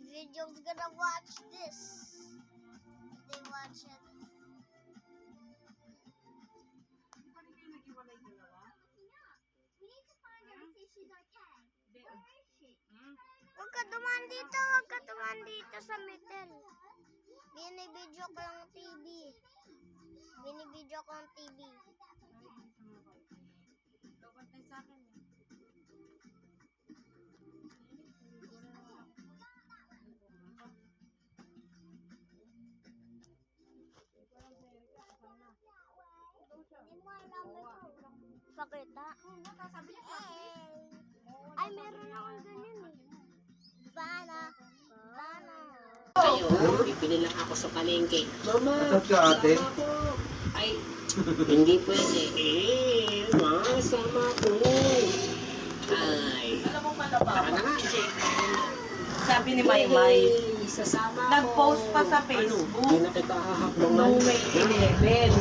video's gonna watch this. They watch it. Paano kayo nag-iwalay dalawa? We need to find her and see if she's okay. Where is she? Huwag ka duman dito sa middle. Binibidyo ko yung TV. Binibidyo ko yung TV. Dapat na sa akin eh. Pakita. Ay, meron akong ganyan eh. Vanna. Ngayon, bibili lang ako sa palengke. Mama, Atat ka ate? ay, hindi pwede. Masama ko. Ay, Alam mo malaba tara na nga. Sabi ni Maymay, Sasama ko. nag-post pa sa Ano? Facebook. Hindi na kita hahakbang No, May 11.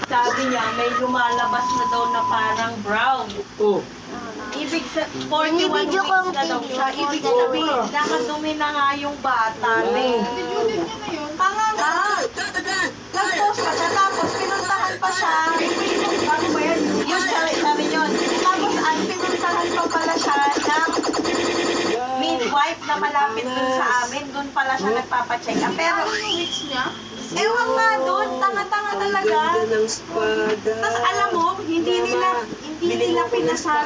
Sabi niya, may lumalabas na daw na parang brown. Oh, Ibig sa 41 Binibidyo ko weeks ang na daw TV. siya. Ibig sabihin, nakadumi na nga yung bata. Tanga nga. Nag-post pa siya, tapos pinuntahan pa siya. Bago ba yan? Yun, sabi yun. Tapos pinuntahan pa pala siya ng midwife na malapit dun sa amin. Dun pala siya nagpapacheck up. Pero, ewan nga dun, tanga-tanga talaga. ganda ng espada. Tapos alam mo, hindi nila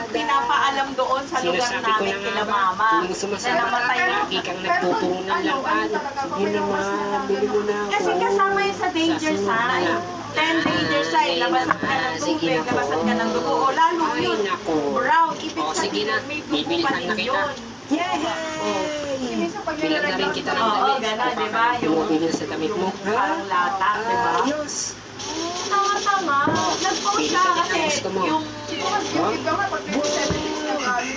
pinapaalam doon sa lugar Sinasabi ko namin na kila nga ba, mama. kung Na sumasama namatay ka, na. lagi kang nagtuturo ng laban. Yun naman, bili mo na ako. Kasi kasama yun sa danger sign. 10 danger sign, labasan ka ng tubig, labasan ka ng dugo. O lalo Ay, yun, nako. brown, ibig O, sige sabihin na, may dugo bibilihan pa na rin kita. yun. Yay! Bilang na rin kita ng Oo, damit. gano'n, di ba? Bumibili sa damit mo. Parang lata, di ba? Ayos! Tama. Nag-post siya kasi Gusto mo? yung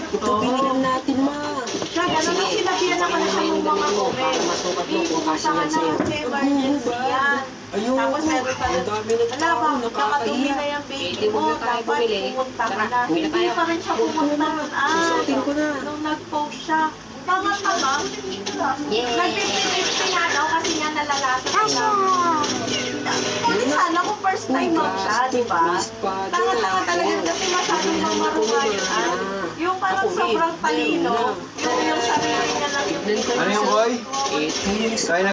Ito bilihan natin, ma. siya, gano'n na sinabihan naman siya ng mga comment. Masukat mo kung kasi Pupunta yan sa'yo. ka na, emergency yan. Ayun, Tapos meron pa rin, ang dami ng wala tao, ba, nakadumi na yung baby Hindi mo mo, na tayo dapat bumili. pumunta ka Tara, na. uwi na Hindi tayo. pa rin siya pumunta nun. Susuotin ko na. Nung nag-post siya, tama. Yay! Nag-50 nga daw kasi nga nalalasan siya. Kung sana kung first time mo siya, di ba? Tanga-tanga talaga kasi masyadong mamarungayan. Yung parang sobrang talino, yung sarili niya lang yung Ano yung boy? Ito yung Kaya